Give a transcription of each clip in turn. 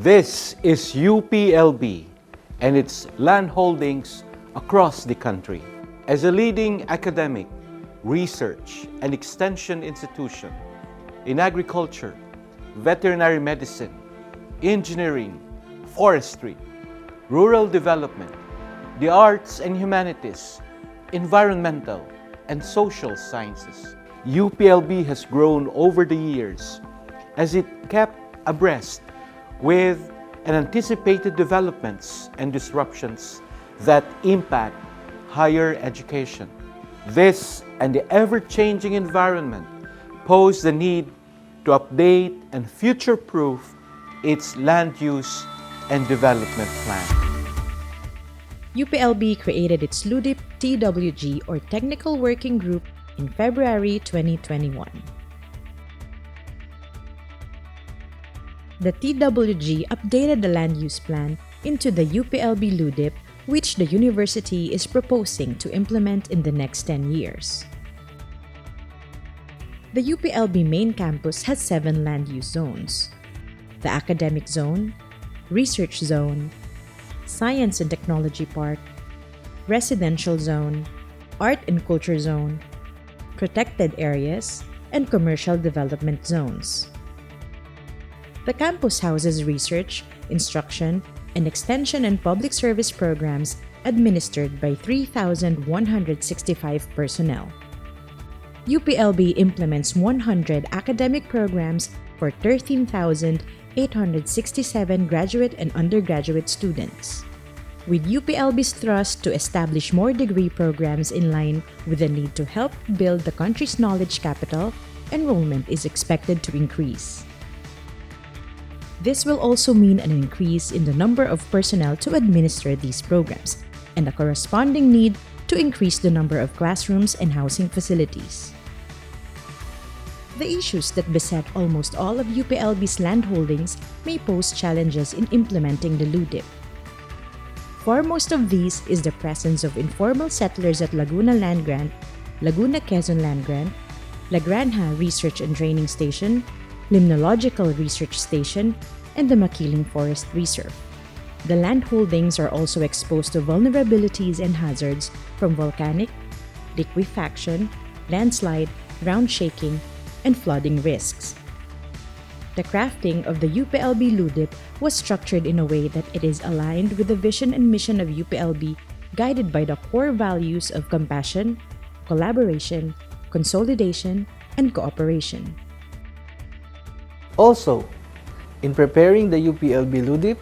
This is UPLB and its land holdings across the country. As a leading academic, research, and extension institution in agriculture, veterinary medicine, engineering, forestry, rural development, the arts and humanities, environmental, and social sciences, UPLB has grown over the years as it kept abreast with and anticipated developments and disruptions that impact higher education. This and the ever-changing environment pose the need to update and future-proof its land use and development plan. UPLB created its Ludip TWG or Technical Working Group in February 2021. The TWG updated the land use plan into the UPLB Ludip, which the university is proposing to implement in the next 10 years. The UPLB main campus has 7 land use zones: the Academic Zone, Research Zone, Science and Technology Park, Residential Zone, Art and Culture Zone, Protected Areas, and Commercial Development Zones. The campus houses research, instruction, and extension and public service programs administered by 3,165 personnel. UPLB implements 100 academic programs for 13,867 graduate and undergraduate students. With UPLB's thrust to establish more degree programs in line with the need to help build the country's knowledge capital, enrollment is expected to increase. This will also mean an increase in the number of personnel to administer these programs and a corresponding need to increase the number of classrooms and housing facilities. The issues that beset almost all of UPLB's land holdings may pose challenges in implementing the Ludip. Foremost of these is the presence of informal settlers at Laguna Land Grant, Laguna Quezon Land Grant, La Granja Research and Training Station, Limnological Research Station, and the Makiling Forest Reserve. The land holdings are also exposed to vulnerabilities and hazards from volcanic, liquefaction, landslide, ground shaking, and flooding risks. The crafting of the UPLB Ludip was structured in a way that it is aligned with the vision and mission of UPLB, guided by the core values of compassion, collaboration, consolidation, and cooperation. Also, in preparing the UPLB Ludip,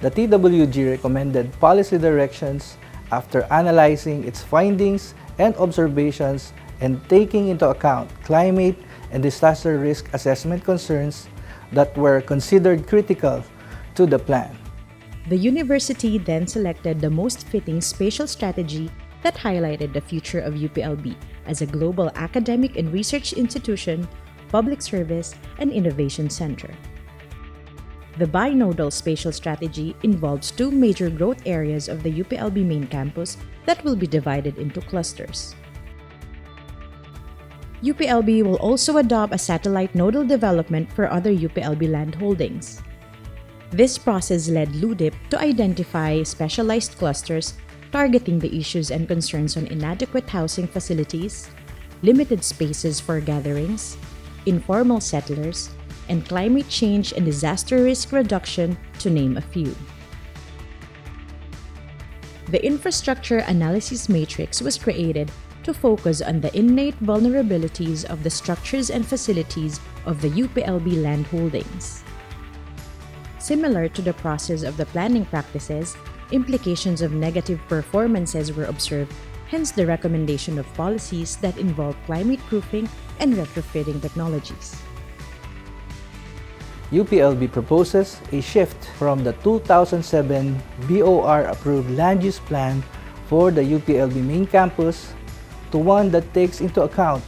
the TWG recommended policy directions after analyzing its findings and observations and taking into account climate and disaster risk assessment concerns that were considered critical to the plan. The university then selected the most fitting spatial strategy that highlighted the future of UPLB as a global academic and research institution, public service, and innovation center. The binodal spatial strategy involves 2 major growth areas of the UPLB main campus that will be divided into clusters. UPLB will also adopt a satellite nodal development for other UPLB land holdings. This process led Ludip to identify specialized clusters targeting the issues and concerns on inadequate housing facilities, limited spaces for gatherings, informal settlers, and climate change and disaster risk reduction, to name a few. The infrastructure analysis matrix was created to focus on the innate vulnerabilities of the structures and facilities of the UPLB land holdings. Similar to the process of the planning practices, implications of negative performances were observed, hence the recommendation of policies that involve climate proofing and retrofitting technologies. UPLB proposes a shift from the 2007 BOR-approved land use plan for the UPLB main campus to one that takes into account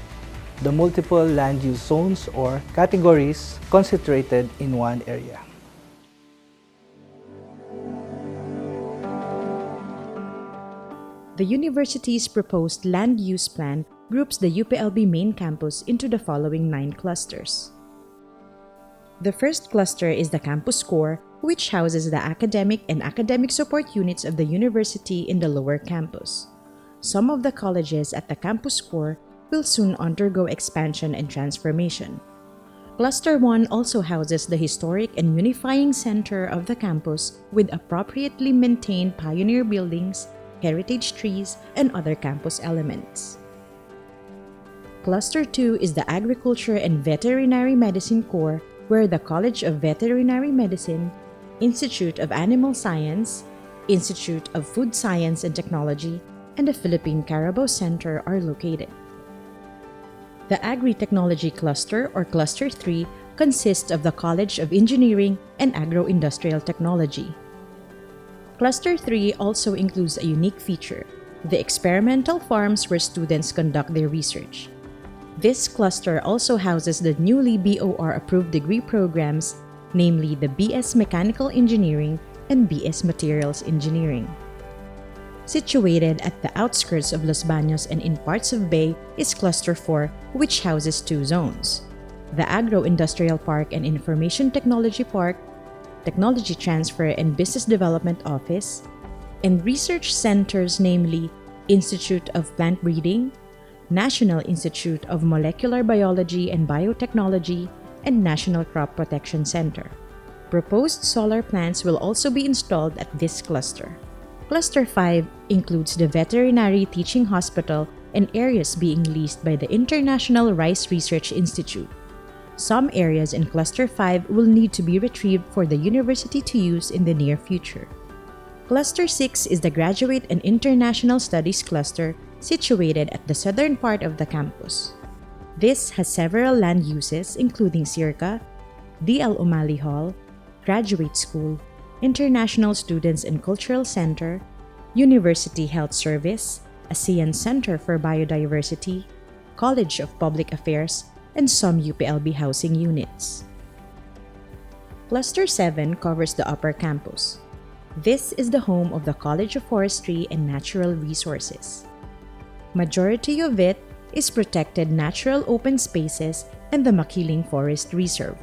the multiple land use zones or categories concentrated in one area. The university's proposed land use plan groups the UPLB main campus into the following 9 clusters. The first cluster is the campus core, which houses the academic and academic support units of the university in the lower campus. Some of the colleges at the campus core will soon undergo expansion and transformation. Cluster 1 also houses the historic and unifying center of the campus with appropriately maintained pioneer buildings, heritage trees, and other campus elements. Cluster 2 is the Agriculture and Veterinary Medicine core, where the College of Veterinary Medicine, Institute of Animal Science, Institute of Food Science and Technology, and the Philippine Carabao Center are located. The Agri-Technology Cluster, or Cluster 3, consists of the College of Engineering and Agro-Industrial Technology. Cluster 3 also includes a unique feature, the experimental farms where students conduct their research. This cluster also houses the newly BOR-approved degree programs, namely the BS Mechanical Engineering and BS Materials Engineering. Situated at the outskirts of Los Baños and in parts of Bay is Cluster 4, which houses 2 zones: the Agro-Industrial Park and Information Technology Park, Technology Transfer and Business Development Office, and research centers, namely Institute of Plant Breeding, National Institute of Molecular Biology and Biotechnology, and National Crop Protection Center. Proposed solar plants will also be installed at this cluster. Cluster 5 includes the Veterinary Teaching Hospital and areas being leased by the International Rice Research Institute. Some areas in Cluster 5 will need to be retrieved for the university to use in the near future. Cluster 6 is the Graduate and International Studies cluster situated at the southern part of the campus. This has several land uses including Circa, D.L. O'Malley Hall, Graduate School, International Students and Cultural Center, University Health Service, ASEAN Center for Biodiversity, College of Public Affairs, and some UPLB housing units. Cluster 7 covers the upper campus. This is the home of the College of Forestry and Natural Resources. Majority of it is protected natural open spaces and the Makiling Forest Reserve.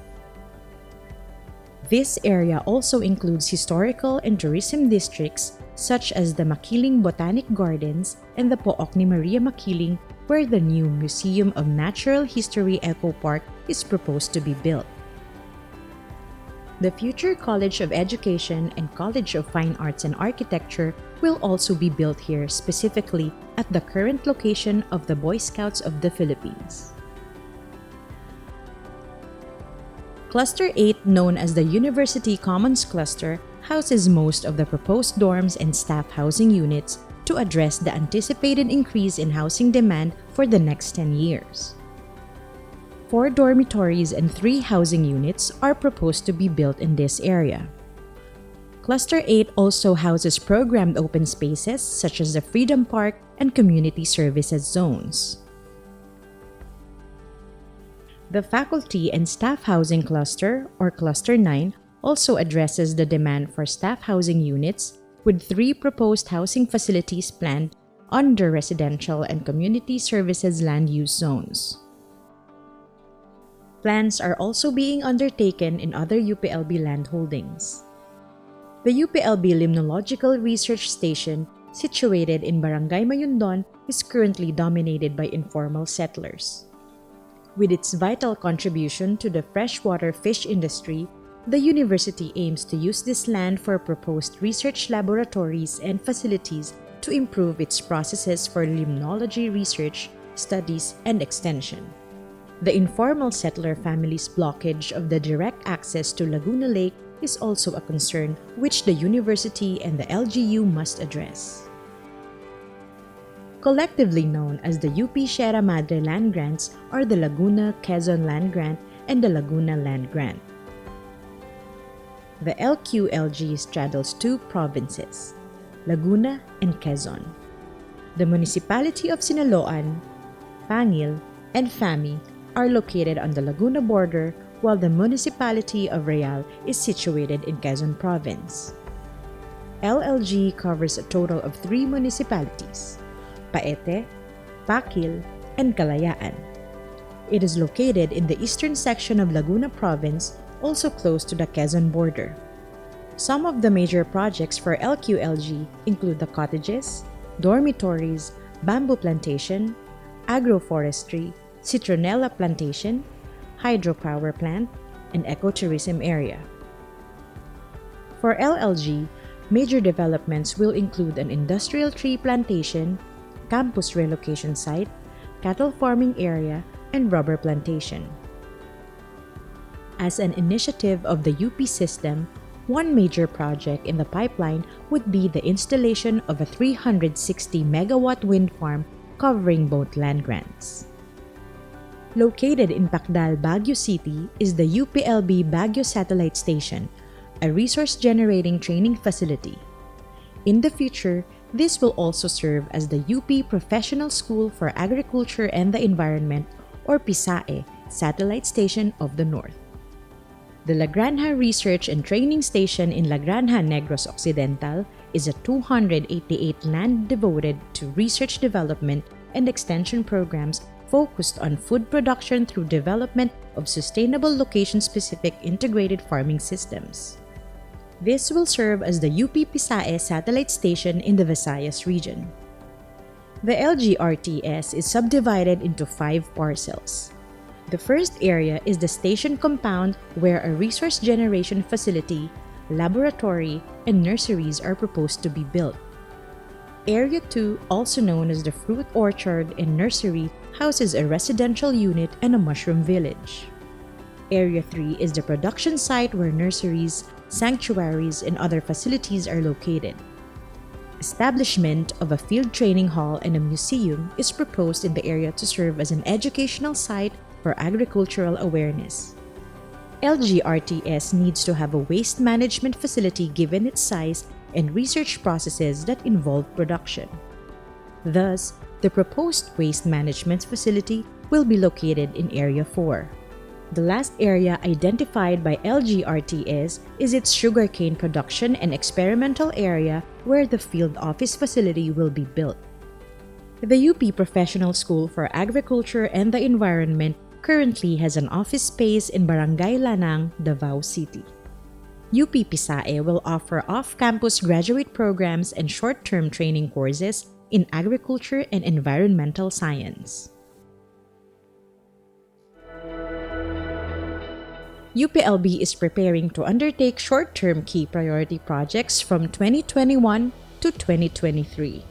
This area also includes historical and tourism districts such as the Makiling Botanic Gardens and the Pook ni Maria Makiling, where the new Museum of Natural History Eco Park is proposed to be built. The future College of Education and College of Fine Arts and Architecture will also be built here, specifically at the current location of the Boy Scouts of the Philippines. Cluster 8, known as the University Commons Cluster, houses most of the proposed dorms and staff housing units to address the anticipated increase in housing demand for the next 10 years. 4 dormitories and 3 housing units are proposed to be built in this area. Cluster 8 also houses programmed open spaces such as the Freedom Park and Community Services zones. The Faculty and Staff Housing Cluster, or Cluster 9, also addresses the demand for staff housing units, with 3 proposed housing facilities planned under residential and community services land use zones. Plans are also being undertaken in other UPLB land holdings. The UPLB Limnological Research Station, situated in Barangay Mayundon, is currently dominated by informal settlers. With its vital contribution to the freshwater fish industry, the university aims to use this land for proposed research laboratories and facilities to improve its processes for limnology research, studies, and extension. The informal settler family's blockage of the direct access to Laguna Lake is also a concern which the university and the LGU must address. Collectively known as the UP Sierra Madre Land Grants are the Laguna Quezon Land Grant and the Laguna Land Grant. The LQLG straddles 2 provinces, Laguna and Quezon. The municipality of Sinaloan, Pangil, and Fami are located on the Laguna border, while the municipality of Real is situated in Quezon Province. LLG covers a total of 3 municipalities: Paete, Pakil, and Kalayaan. It is located in the eastern section of Laguna Province, also close to the Quezon border. Some of the major projects for LQLG include the cottages, dormitories, bamboo plantation, agroforestry, citronella plantation, hydropower plant, and ecotourism area. For LLG, major developments will include an industrial tree plantation, campus relocation site, cattle farming area, and rubber plantation. As an initiative of the UP system, one major project in the pipeline would be the installation of a 360 megawatt wind farm covering both land grants. Located in Pacdal, Baguio City is the UPLB Baguio Satellite Station, a resource-generating training facility. In the future, this will also serve as the UP Professional School for Agriculture and the Environment, or PISAE, Satellite Station of the North. The La Granja Research and Training Station in La Granja, Negros Occidental is a 288 land devoted to research development and extension programs focused on food production through development of sustainable location-specific integrated farming systems. This will serve as the UP PISAE satellite station in the Visayas region. The LGRTS is subdivided into 5 parcels. The first area is the station compound, where a resource generation facility, laboratory, and nurseries are proposed to be built. Area 2, also known as the fruit orchard and nursery, houses a residential unit and a mushroom village. Area 3 is the production site where nurseries, sanctuaries, and other facilities are located. Establishment of a field training hall and a museum is proposed in the area to serve as an educational site for agricultural awareness. LGRTS needs to have a waste management facility given its size and research processes that involve production. Thus, the proposed waste management facility will be located in Area 4. The last area identified by LGRTS is its sugarcane production and experimental area, where the field office facility will be built. The UP Professional School for Agriculture and the Environment currently has an office space in Barangay Lanang, Davao City. UP PISAE will offer off-campus graduate programs and short-term training courses in agriculture and environmental science. UPLB is preparing to undertake short-term key priority projects from 2021 to 2023.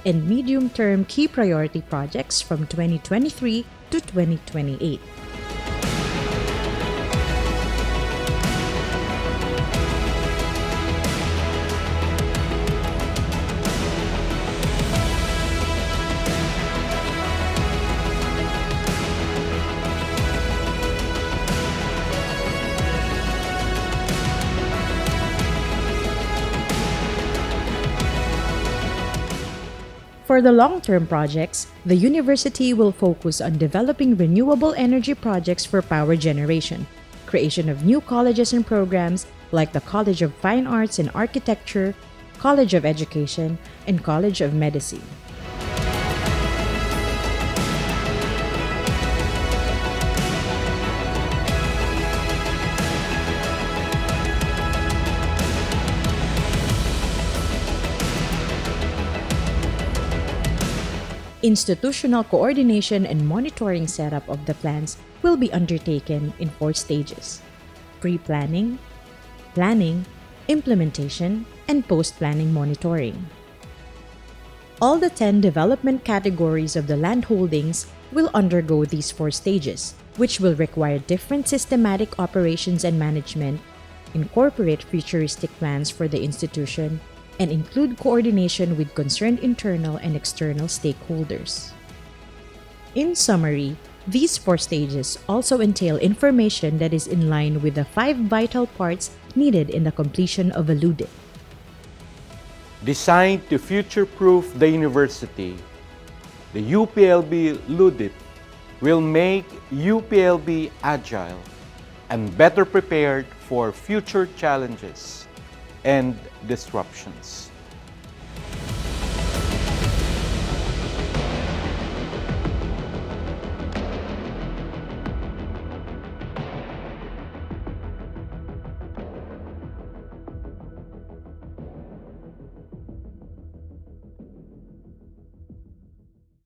And medium-term key priority projects from 2023 to 2028. For the long-term projects, the university will focus on developing renewable energy projects for power generation, creation of new colleges and programs like the College of Fine Arts and Architecture, College of Education, and College of Medicine. Institutional coordination and monitoring setup of the plans will be undertaken in 4 stages: pre-planning, planning, implementation, and post-planning monitoring. All the 10 development categories of the land holdings will undergo these 4 stages, which will require different systematic operations and management, incorporate futuristic plans for the institution, and include coordination with concerned internal and external stakeholders. In summary, these 4 stages also entail information that is in line with the 5 vital parts needed in the completion of a Ludip. Designed to future-proof the university, the UPLB Ludip will make UPLB agile and better prepared for future challenges and disruptions.